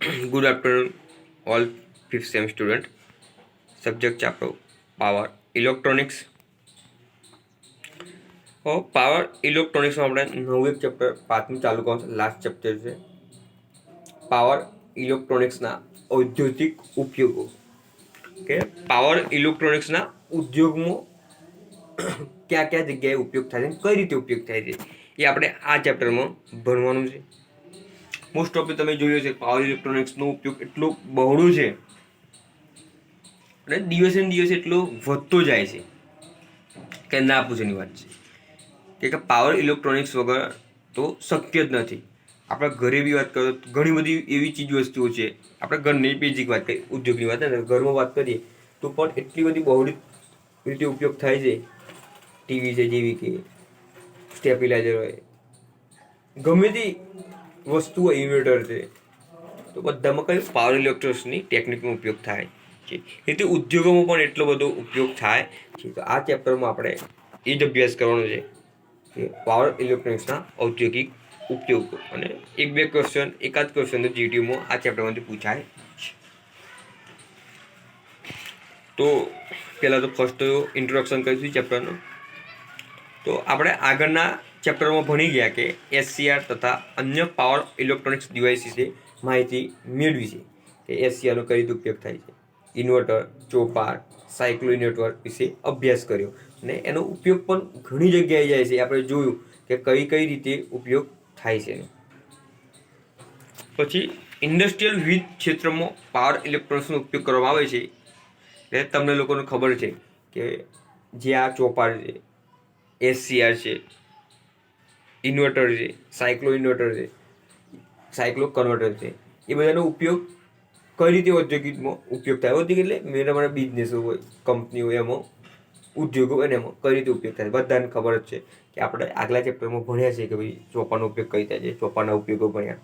Good afternoon, all fifth sem student. Subject chapter power electronics. Power ઇલેક્ટ્રોનિક્સમાં આપણે નવું એક ચેપ્ટર પાંચમું ચાલુ કરવાનું છે. લાસ્ટ ચેપ્ટર છે પાવર ઇલેક્ટ્રોનિક્સના ઔદ્યોગિક ઉપયોગો. કે પાવર ઇલેક્ટ્રોનિક્સના ઉદ્યોગમાં કયા કયા જગ્યાએ ઉપયોગ થાય છે, કઈ રીતે ઉપયોગ થાય છે, એ આપણે આ ચેપ્ટરમાં ભણવાનું છે. મોસ્ટ ઓફ તમે જોયું છે પાવર ઇલેક્ટ્રોનિક્સનો ઉપયોગ એટલો બહોળો છે અને દિવસે ને દિવસે એટલો વધતો જાય છે કે ના પૂછવાની વાત છે. કે પાવર ઇલેક્ટ્રોનિક્સ વગર તો શક્ય જ નથી. આપણે ઘરે બી વાત કરો તો ઘણી બધી એવી ચીજ વસ્તુઓ છે. આપણે ઘરની બેઝિક વાત કરીએ, ઉદ્યોગની વાત ને ઘરમાં વાત કરીએ તો પણ એટલી બધી બહોળી રીતે ઉપયોગ થાય છે. ટીવી છે, જેવી કે સ્ટેબિલાઇઝર હોય, ગમે તે વસ્તુ હોય, ઇન્વર્ટર છે, તો બધામાં કઈ પાવર ઇલેક્ટ્રોનિક્સની ટેકનિકનો ઉપયોગ થાય છે. એથી ઉદ્યોગોમાં પણ એટલો બધો ઉપયોગ થાય છે. તો આ ચેપ્ટરમાં આપણે એ જ અભ્યાસ કરવાનો છે કે પાવર ઇલેક્ટ્રોનિક્સના ઔદ્યોગિક ઉપયોગો. અને એક બે ક્વેશ્ચન, એકાદ ક્વેશ્ચન તો જીટીયુમાં આ ચેપ્ટરમાંથી પૂછાય છે. તો પહેલાં તો ફર્સ્ટ ઇન્ટ્રોડક્શન કરીશું ચેપ્ટરનું. તો આપણે આગળના ચેપ્ટરમાં ભણી ગયા કે એસસીઆર તથા અન્ય પાવર ઇલેક્ટ્રોનિક્સ ડિવાઇસીસે માહિતી મેળવી છે કે એસસીઆરનો કઈ રીતે ઉપયોગ થાય છે. ઇન્વર્ટર, ચોપાર, સાયક્લો નેટવર્ક વિશે અભ્યાસ કર્યો અને એનો ઉપયોગ પણ ઘણી જગ્યાએ જાય છે. આપણે જોયું કે કઈ કઈ રીતે ઉપયોગ થાય છે. પછી ઇન્ડસ્ટ્રીયલ વિવિધ ક્ષેત્રમાં પાવર ઇલેક્ટ્રોનિક્સનો ઉપયોગ કરવામાં આવે છે. એટલે તમને લોકોને ખબર છે કે જે આ ચોપાર છે, એસસીઆર છે, ઇન્વર્ટર છે, સાયક્લો ઇન્વર્ટર છે, સાયક્લો કન્વર્ટર છે, એ બધાનો ઉપયોગ કઈ રીતે ઔદ્યોગિકમાં ઉપયોગ થાય. ઔદ્યોગિક એટલે મેરા બિઝનેસો હોય, કંપનીઓ, એમાં ઉદ્યોગો હોય ને એમાં કઈ રીતે ઉપયોગ થાય. બધાને ખબર જ છે કે આપણે આગલા ચેપ્ટરમાં ભણ્યા છે કે ભાઈ ચોપાનો ઉપયોગ કઈ થાય છે. ચોપાના ઉપયોગો ભણ્યા,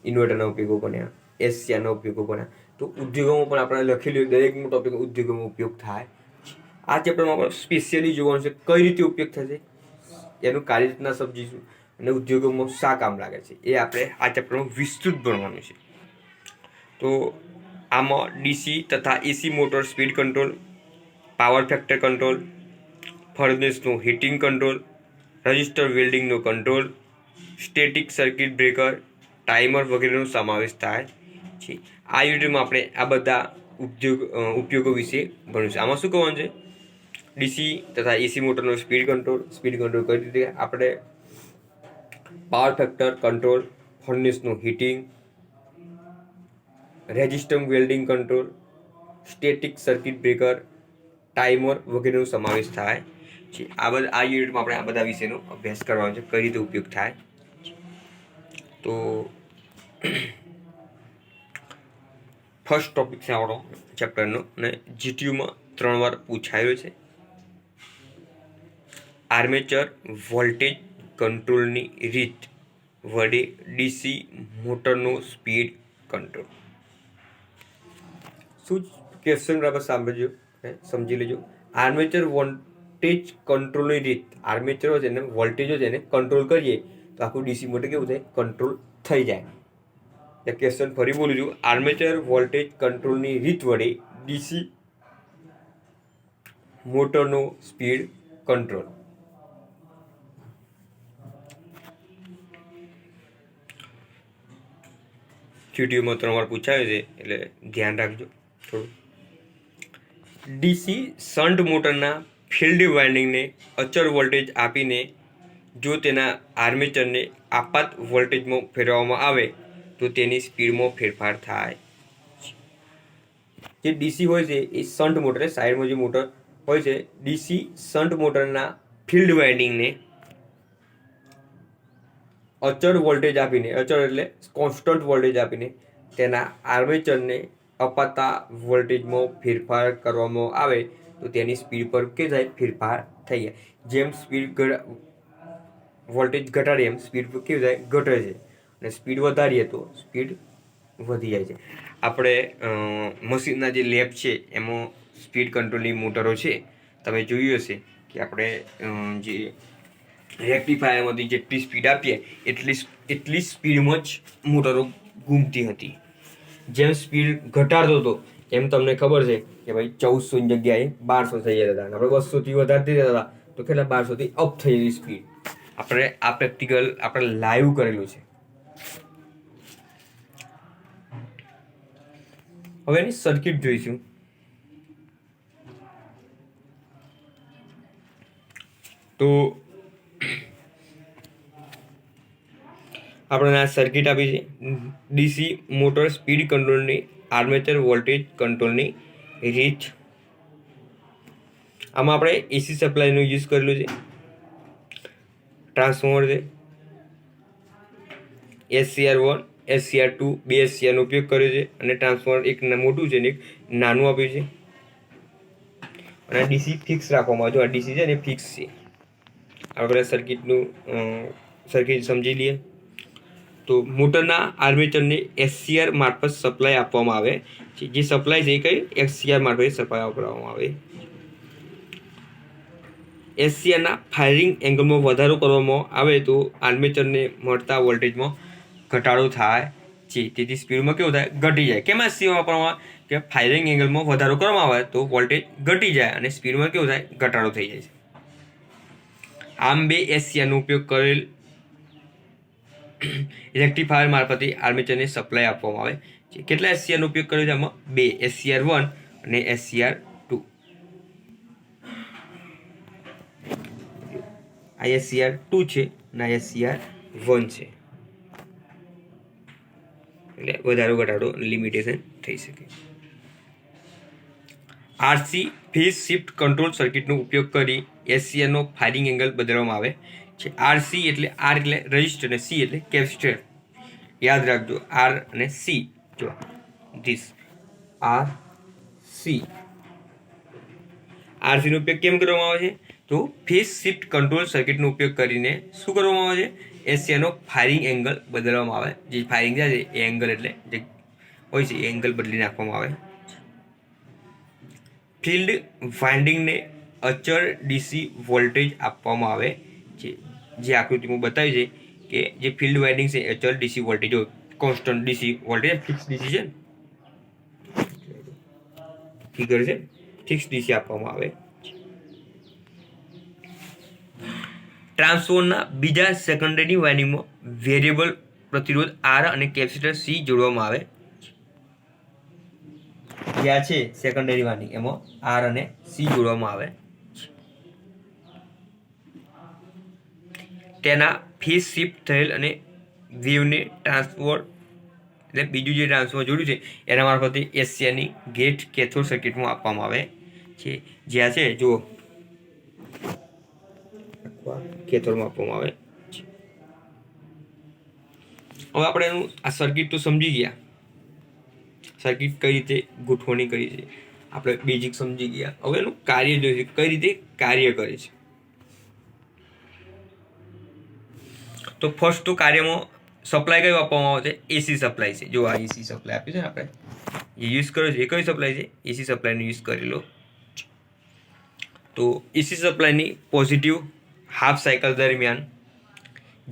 ઇન્વર્ટરના ઉપયોગો ભણ્યા, એસસીઆરના ઉપયોગો ભણ્યા. તો ઉદ્યોગોમાં પણ આપણે લખેલું દરેક ટોપિક ઉદ્યોગોમાં ઉપયોગ થાય. આ ચેપ્ટરમાં આપણે સ્પેશિયલી જોવાનું છે કઈ રીતે ઉપયોગ થશે, એનું કાર્યરચના સમજીશું અને ઉદ્યોગોમાં શા કામ લાગે છે એ આપણે આ ચેપ્ટરમાં વિસ્તૃત ભણવાનું છે. તો આમાં ડીસી તથા AC motor speed control, power factor control, ફર્નેસનું હીટિંગ કંટ્રોલ, રજિસ્ટર વેલ્ડિંગનો control, static circuit breaker, timer વગેરેનો સમાવેશ થાય છે. આ યુનિટમાં આપણે આ બધા ઉપયોગો વિશે ભણીશું. આમાં શું કહેવાનું છે, ડીસી તથા એસી મોટરનો સ્પીડ કંટ્રોલ કઈ રીતે આપણે, પાવર ફેક્ટર કંટ્રોલ, ફર્નેસનું heating, resistor welding control, static circuit breaker, timer વગેરેનો સમાવેશ થાય છે. આ યુનિટમાં આપણે આ બધા વિશેનો અભ્યાસ કરવાનો છે, કઈ રીતે ઉપયોગ થાય. તો ફર્સ્ટ ટોપિક છે આપણો ચેપ્ટરનો અને જીટીયુમાં 3 વાર પૂછાયેલો છે. આર્મેચર વોલ્ટેજ કંટ્રોલની રીત વડે ડીસી મોટરનો સ્પીડ કંટ્રોલ. શું ક્વેશ્ચન બરાબર સાંભળજો, સમજી લેજો. આર્મેચર વોલ્ટેજ કંટ્રોલની રીત, આર્મેચર છે ને વોલ્ટેજો છે એને કંટ્રોલ કરીએ તો આખું ડીસી મોટર કેવું થાય, કંટ્રોલ થઈ જાય. એ ક્વેશ્ચન ફરી બોલું છું. આર્મેચર વોલ્ટેજ કંટ્રોલની રીત વડે ડીસી મોટરનો સ્પીડ કંટ્રોલ. જીટીયુમાં 3 વાર પૂછાયું છે એટલે ધ્યાન રાખજો થોડું. ડીસી શન્ટ મોટરના ફિલ્ડ વાઇન્ડિંગને અચળ વોલ્ટેજ આપીને જો તેના આર્મેચરને આપાત વોલ્ટેજમાં ફેરવવામાં આવે તો તેની સ્પીડમાં ફેરફાર થાય. જે ડીસી હોય છે એ શન્ટ મોટર, સાઈડમાં જે મોટર હોય છે, ડીસી શન્ટ મોટરના ફિલ્ડ વાઇન્ડિંગને અચળ વોલ્ટેજ આપીને, અચળ એટલે કોન્સ્ટન્ટ વોલ્ટેજ આપીને તેના આર્મેચરને અપાતા વોલ્ટેજમાં ફેરફાર કરવામાં આવે તો તેની સ્પીડ પર કે થાય, ફેરફાર થઈ જાય. જેમ સ્પીડ વોલ્ટેજ ઘટાડીએ એમ સ્પીડ કેવી થાય, ઘટે છે, અને સ્પીડ વધારીએ તો સ્પીડ વધી જાય છે. આપણે મશીનના જે લેબ છે એમાં સ્પીડ કંટ્રોલની મોટરો છે, તમે જોયું હશે કે આપણે જે રેક્ટિફાયરમાંથી જેટલી સ્પીડ આપીએ એટલી સ્પીડમાં જ મોટરો ઘૂમતી હતી. જેમ સ્પીડ ઘટાડતો હતો એમ તમને ખબર છે કે ભાઈ 1400 ની જગ્યાએ 1200 થઈ જતા હતા. આપણે 200 થી વધારતી જતા હતા તો કેટલા 1200 થી અપ થઈ ગઈ સ્પીડ. આપણે આ પ્રેક્ટિકલ આપણે લાઈવ કરેલું છે. હવે એની સર્કિટ જોઈશું. તો આપણને આ સર્કિટ આપી છે ડીસી મોટર સ્પીડ કંટ્રોલની, આર્મેચર વોલ્ટેજ કંટ્રોલની રીત. આમાં આપણે એસી સપ્લાયનો યુઝ કરેલું છે, ટ્રાન્સફોર્મર છે, SCR1 SCR2 બે SCR નો ઉપયોગ કર્યો છે અને ટ્રાન્સફોર્મર એક મોટું છે ને એક નાનું આપ્યું છે. અને ડીસી ફિક્સ રાખવામાં આવે છે. આ ડીસી છે ને ફિક્સ છે. આપણે સર્કિટ સમજી લઈએ. તો મોટરના આર્મેચરને SCR મારફત સપ્લાય આપવામાં આવે છે. જે સપ્લાય છે એ કઈ SCR મારફત સપ્લાય આપવામાં આવે. SCRના ફાયરિંગ એંગલમાં વધારો કરવામાં આવે તો આર્મેચરને મળતા વોલ્ટેજમાં ઘટાડો થાય છે. તેથી સ્પીડમાં કેવું થાય? ઘટી જાય. કેમ SCR વાપરવામાં આવે? કે ફાયરિંગ એંગલમાં વધારો કરવામાં આવે તો વોલ્ટેજ ઘટી જાય અને સ્પીડમાં કેવું થાય? ઘટાડો થઈ જાય છે. આમ બે SCRનો ઉપયોગ કરેલ રેક્ટિફાયર મારફતે આર્મેચરને સપ્લાય આપવામાં આવે છે. કેટલા SCRનો ઉપયોગ કર્યો છે આમાં? બે, SCR1 અને SCR2. આ SCR2 છે અને આ SCR1 છે. એટલે વધારો ઘટાડો લિમિટેશન થઈ શકે. RC ફેઝ શિફ્ટ કંટ્રોલ સર્કિટનો ઉપયોગ કરી SCRનો ફાયરિંગ એંગલ બદલવામાં આવે છે. RC એટલે R એટલે રજિસ્ટર અને C એટલે કેપેસિટર. યાદ રાખજો, R અને C. જો ધીસ RC. RC નો ઉપયોગ કેમ કરવામાં આવે છે? તો ફેઝ શિફ્ટ કંટ્રોલ સર્કિટનો ઉપયોગ કરીને શું કરવામાં આવે છે? SCRનો ફાયરિંગ એંગલ બદલવામાં આવે. જે ફાયરિંગ થાય છે એ એંગલ એટલે જે હોય છે એ એંગલ બદલી નાખવામાં આવે. ફિલ્ડ વાઇન્ડિંગને અચળ ડીસી વોલ્ટેજ આપવામાં આવે છે. જે આકૃતિમાં બતાવ્યું છે કે જે ફિલ્ડ વાઇન્ડિંગ છે અચળ ડીસી વોલ્ટેજ હોય, constant DC voltage, fix DC છે, ફિગર છે, ફિક્સ ડીસી આપવામાં આવે. ટ્રાન્સફોર્મરના બીજા સેકન્ડરી વાઇન્ડિંગમાં વેરિયેબલ પ્રતિરોધ R અને કેપેસિટર C જોડવામાં આવે. જ્યાં છે સેકન્ડરી વાઇન્ડિંગ એમાં R અને C જોડવામાં આવે. તેના ફેઝ શિફ્ટ થયેલ અને વેવને ટ્રાન્સફોર્મર એટલે બીજું જે ટ્રાન્સફોર્મર જોડ્યું છે એના મારફતે SCRની ગેટ કેથોડ સર્કિટમાં આપવામાં આવે છે. જ્યાં છે જુઓ કેથોડમાં આપવામાં આવે છે. હવે આપણે એનું આ સર્કિટ તો સમજી ગયા. સર્કિટ કઈ રીતે ગોઠવણી કરી છે આપણે બેઝિક સમજી ગયા. હવે એનું કાર્ય જોઈએ કઈ રીતે કાર્ય કરે છે. તો ફર્સ્ટ તો કાર્યમાં સપ્લાય કયો આપવામાં આવે છે? એસી સપ્લાય છે. જો આ એસી સપ્લાય આપ્યું છે ને આપણે એ યુઝ કર્યો છે. એ કઈ સપ્લાય છે? એસી સપ્લાયનો યુઝ કરેલો. તો એસી સપ્લાયની પોઝિટિવ હાફ સાયકલ દરમિયાન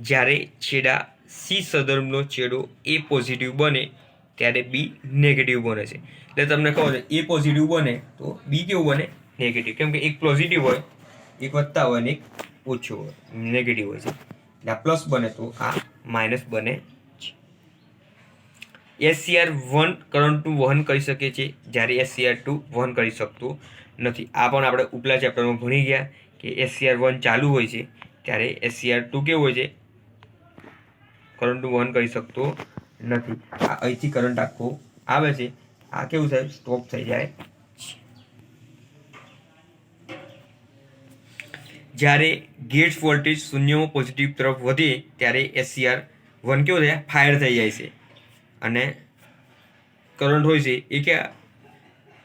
જ્યારે છેડા સી સંદર્ભનો છેડો એ પોઝિટિવ બને ત્યારે બી નેગેટિવ બને છે. એટલે તમને ખબર છે એ પોઝિટિવ બને તો બી કેવું બને? નેગેટિવ. કેમ કે એક પોઝિટિવ હોય, એક વધતા હોય અને એક ઓછો હોય, નેગેટિવ હોય છે. એટલે આ પ્લસ બને તો આ માઇનસ બને છે. SCR1 કરંટનું વહન કરી શકે છે જ્યારે SCR2 વહન કરી શકતું નથી. આ પણ આપણે ઉપલા ચેપ્ટરમાં ભણી ગયા કે SCR1 ચાલુ હોય છે ત્યારે SCR2 કેવું હોય છે? કરંટનું વહન કરી શકતો નથી. આ અહીંથી કરંટ આખો આવે છે, આ કેવું થાય? સ્ટોપ થઈ જાય. જ્યારે ગેટ્સ વોલ્ટેજ શૂન્યમાં પોઝિટિવ તરફ વધે ત્યારે SCR1 કેવું થાય? ફાયર થઈ જાય છે અને કરંટ હોય છે એ ક્યાં?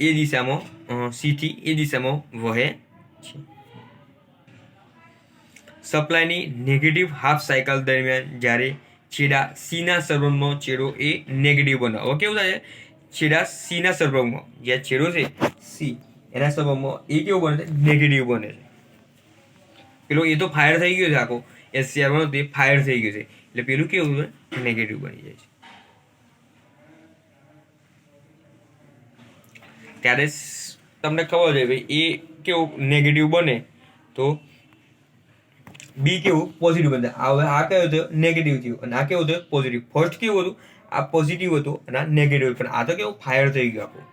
એ દિશામાં C થી એ દિશામાં વહે છે. સપ્લાયની નેગેટિવ હાફ સાયકલ દરમિયાન જ્યારે છેડા સીના સંદર્ભમાં છેડો એ નેગેટિવ બને. હવે કેવું થાય? છેડા સીના સંદર્ભમાં જ્યાં છેડો છે સી એના સંદર્ભમાં એ કેવું બને છે? નેગેટિવ બને છે. પેલો એ તો ફાયર થઈ ગયો છે આખો SCR1 તે ફાયર થઈ ગયું છે એટલે પેલું કેવું છે? નેગેટિવ બની જાય છે. ત્યારે તમને ખબર છે ભાઈ એ કેવું નેગેટિવ બને તો બી કેવું પોઝિટિવ બને. હવે આ કયો થયો નેગેટિવ થયું અને આ કેવું થયું પોઝિટિવ. ફર્સ્ટ કેવું હતું આ પોઝિટિવ હતું અને આ નેગેટિવ, પણ આ તો કેવું ફાયર થઈ ગયું આપણું.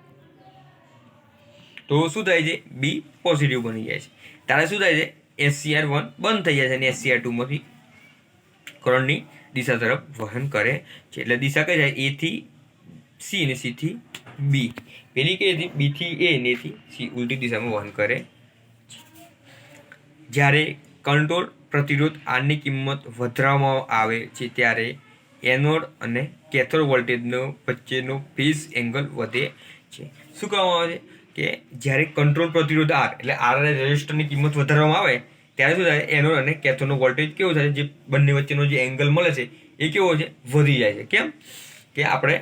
તો શું થાય છે બી પોઝિટિવ બની જાય છે. ત્યારે શું થાય છે SCR1 બંધ થઈ જાય છે અને SCR2માંથી કરંટની દિશા તરફ વહન કરે છે. એટલે દિશા કઈ જાય A થી C અને C થી B. પેલી કઈ હતી B થી A ને A થી C ઉલટી દિશામાં વહન કરે. જ્યારે કંટ્રોલ પ્રતિરોધ આરની કિંમત વધારવામાં આવે છે ત્યારે એનોડ અને કેથોડ વોલ્ટેજનો વચ્ચેનો ફેઝ એંગલ વધે છે. શું કહેવામાં આવે છે કે જ્યારે કંટ્રોલ પ્રતિરોધ આર એટલે આર અને રેઝિસ્ટરની કિંમત વધારવામાં આવે ત્યારે શું થાય એનોડ અને કેથોડનો વોલ્ટેજ કેવો થાય જે બંને વચ્ચેનો જે એંગલ મળે છે એ કેવો છે વધી જાય છે. કેમ કે આપણે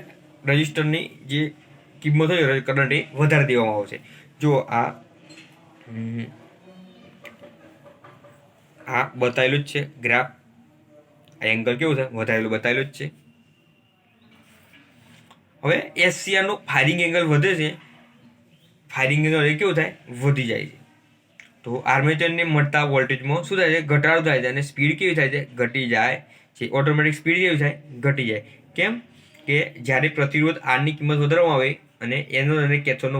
રેઝિસ્ટરની જે કિંમત હોય કરંટ એ વધારી દેવામાં આવે છે. જો આ બતાવેલું જ છે ગ્રાફ, આ એંગલ કેવું છે વધારેલું બતાવેલું જ છે. હવે SCR નો ફાયરિંગ એંગલ વધે છે, ફાયરિંગ એંગલ કેવું થાય વધી જાય છે. તો આર્મેચરને મળતા વોલ્ટેજમાં શું થાય છે ઘટાડો થાય છે અને સ્પીડ કેવી થાય છે ઘટી જાય છે. ઓટોમેટિક સ્પીડ કેવી થાય ઘટી જાય. કેમ કે જ્યારે પ્રતિરોધ આરની કિંમત વધારવામાં આવે અને એનોડ અને કેથોડનો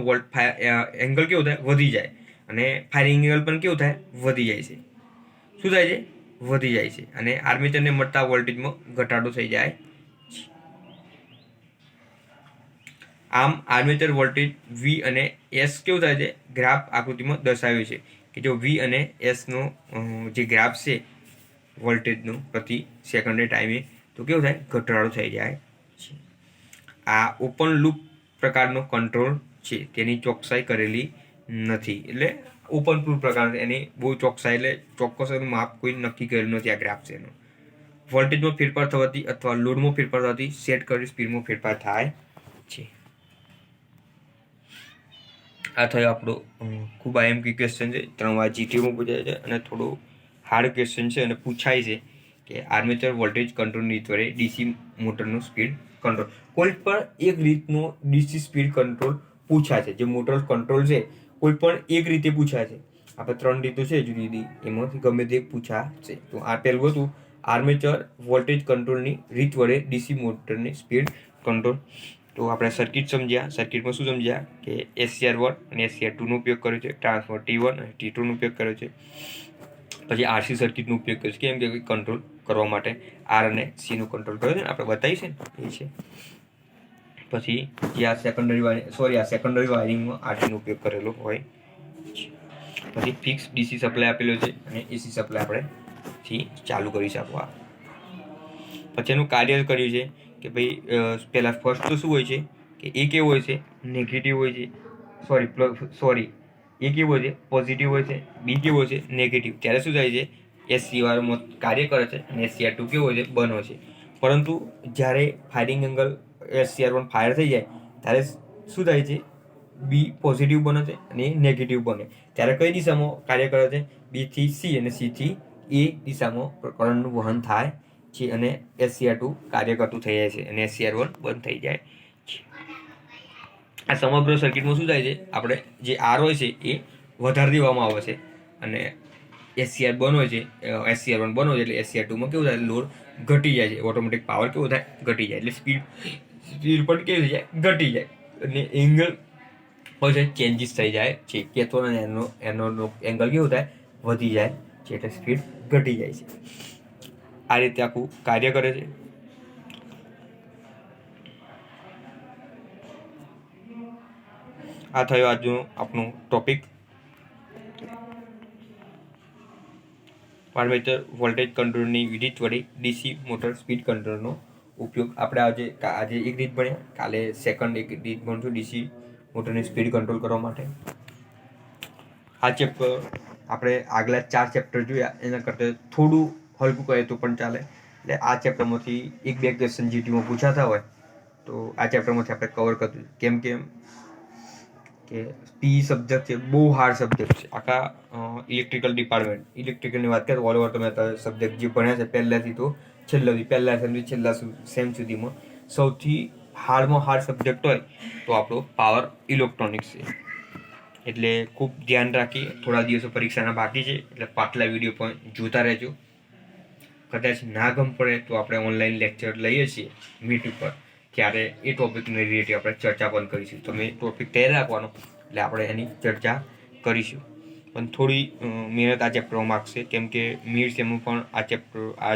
એંગલ કેવું થાય વધી જાય અને ફાયરિંગ એંગલ પણ કેવું થાય વધી જાય છે. શું થાય છે વધી જાય છે અને આર્મેચરને મળતા વોલ્ટેજમાં ઘટાડો થઈ જાય છે. આમ આર્મેચર વોલ્ટેજ V અને S કેવું થાય છે ગ્રાફ આકૃતિમાં દર્શાવ્યું છે કે જો V અને S નો જે ગ્રાફ છે વોલ્ટેજનો પ્રતિ સેકન્ડે ટાઈમે તો કેવું થાય ઘટાડો થઈ જાય છે. આ ઓપન લૂપ પ્રકારનો કંટ્રોલ છે, તેની ચોકસાઈ કરેલી નથી. એટલે ઓપન લૂપ પ્રકાર એની બહુ ચોકસાઈ એટલે ચોક્કસ એનું માપ કોઈ નક્કી કરેલું નથી. આ ગ્રાફ છે એનો વોલ્ટેજમાં ફેરફાર થવાથી અથવા લોડમાં ફેરફાર થવાથી સેટ કરેલી સ્પીડમાં ફેરફાર થાય છે. આ થયો આપણો ખૂબ IMP ક્વેશ્ચન છે. 3 વાર GTમાં પૂછાય છે અને થોડું હાર્ડ ક્વેશ્ચન છે અને પૂછાય છે કે આર્મેચર વોલ્ટેજ કંટ્રોલની રીત વડે DC મોટરનો સ્પીડ કંટ્રોલ. કોઈ પણ એક રીતનો DC સ્પીડ કંટ્રોલ પૂછાય છે. જે મોટર કંટ્રોલ છે કોઈ પણ એક રીતે પૂછાય છે. આપણે 3 રીતો છે જુદી જુદી, એમાંથી ગમે તે પૂછાશે. તો આ પહેલું હતું આર્મેચર વોલ્ટેજ કંટ્રોલની રીત વડે DC મોટરની સ્પીડ કંટ્રોલ. તો આપણે સર્કિટ સમજ્યા. સર્કિટમાં શું સમજ્યા કે SCR1 અને SCR2નો ઉપયોગ કર્યો છે, ટ્રાન્સફોર્મર T1 અને T2નો ઉપયોગ કર્યો છે. પછી RC સર્કિટનો ઉપયોગ કર્યો છે કેમ કે કંટ્રોલ કરવા માટે R અને C નો કંટ્રોલ કર્યો છે ને આપણે બતાવી છે ને એ છે. પછી જે આ સેકન્ડરી વાયરિંગમાં RC નો ઉપયોગ કરેલો હોય. પછી ફિક્સ DC સપ્લાય આપેલો છે અને AC સપ્લાય આપણે થી ચાલુ કરી શકવા. પછી એનું કાર્ય કર્યું છે કે ભાઈ પહેલા ફર્સ્ટ તો શું હોય છે કે એ કેવો હોય છે નેગેટિવ હોય છે, એ કેવો હોય છે પોઝિટિવ હોય છે, બી કેવો હોય છે નેગેટિવ. ત્યારે શું થાય છે SCR1 કાર્ય કરે છે અને SCR2 કેવો હોય છે બંધ હોય છે. પરંતુ જ્યારે ફાયરિંગ એંગલ SCR1 ફાયર થઈ જાય ત્યારે શું થાય છે બી પોઝિટિવ બને છે અને નેગેટિવ બને. ત્યારે કઈ દિશામાં કાર્ય કરે છે B થી C અને C થી A દિશામાં કરંટનું વહન થાય છે અને SCR2 કાર્ય કરતું થઈ જાય છે અને SCR1 બંધ થઈ જાય છે. આ સમગ્ર સર્કિટમાં શું થાય છે આપણે જે R હોય છે એ વધારી દેવામાં આવે છે અને SCR બંધ હોય છે, SCR1 બંધ હોય છે એટલે SCR2માં કેવું થાય લોડ ઘટી જાય છે. ઓટોમેટિક પાવર કેવો થાય ઘટી જાય એટલે સ્પીડ પણ કેવી થઈ જાય ઘટી જાય અને એંગલ હોય છે ચેન્જીસ થઈ જાય છે. કેથોડ અને એનોડનો એંગલ કેવું થાય વધી જાય છે એટલે સ્પીડ ઘટી જાય છે. આ રીતે આખું કાર્ય કરે છે. આ થયો આજનો આપણો ટોપિક આર્મેચર વોલ્ટેજ કંટ્રોલની વિધિ વડે DC મોટર સ્પીડ કંટ્રોલનો ઉપયોગ. આપણે આજે એક રીત ભણ્યા, કાલે સેકન્ડ એક રીત ભણશું DC મોટરની સ્પીડ કંટ્રોલ કરવા માટે. આ ચેપ્ટર આપણે આગલા 4 ચેપ્ટર જોયા એના કરતાં થોડું હલકું કહે તો પણ ચાલે. એટલે આ ચેપ્ટરમાંથી 1-2 ક્વેશ્ચન GTમાં પૂછાતા હોય તો આ ચેપ્ટરમાંથી આપણે કવર કરતું. કેમ કે PE સબ્જેક્ટ છે બહુ હાર્ડ સબ્જેક્ટ છે. આખા ઇલેક્ટ્રિકલ ડિપાર્ટમેન્ટ ઇલેક્ટ્રિકલની વાત કરીએ ઓલ ઓવર તમે સબ્જેક્ટ જે ભણ્યા છે પહેલાથી તો છેલ્લા સેમથી છેલ્લા સેમ સુધીમાં સૌથી હાર્ડમાં હાર્ડ સબ્જેક્ટ હોય તો આપણો પાવર ઇલેક્ટ્રોનિક્સ છે. એટલે ખૂબ ધ્યાન રાખી, થોડા દિવસો પરીક્ષાના બાકી છે એટલે પાછલા વિડીયો પણ જોતા રહેજો. કદાચ ના ગમ પડે તો આપણે ઓનલાઈન લેક્ચર લઈએ છીએ મીટ ઉપર, ત્યારે એ ટોપિકને રિલેટેડ આપણે ચર્ચા પણ કરીશું. તમે ટોપિક તૈયાર રાખવાનો એટલે આપણે એની ચર્ચા કરીશું. પણ થોડી મહેનત આ ચેપ્ટરમાં માગશે, કેમ કે મીડ સેમમાં પણ આ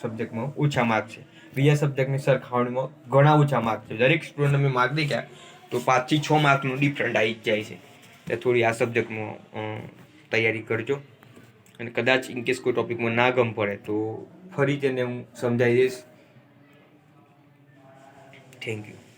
સબ્જેક્ટમાં ઓછા માર્ક છે. બીજા સબ્જેક્ટની સરખામણીમાં ઘણા ઓછા માર્ક છે. દરેક સ્ટુડન્ટ અમે માર્ક દેખ્યા તો 5 થી 6 માર્કનો ડિફરન્ટ આવી જ જાય છે. એટલે થોડી આ સબ્જેક્ટમાં તૈયારી કરજો. અને કદાચ ઇનકેસ કોઈ ટોપિકમાં ના ગમ પડે તો ફરી તેને હું સમજાવી દઈશ. Thank you.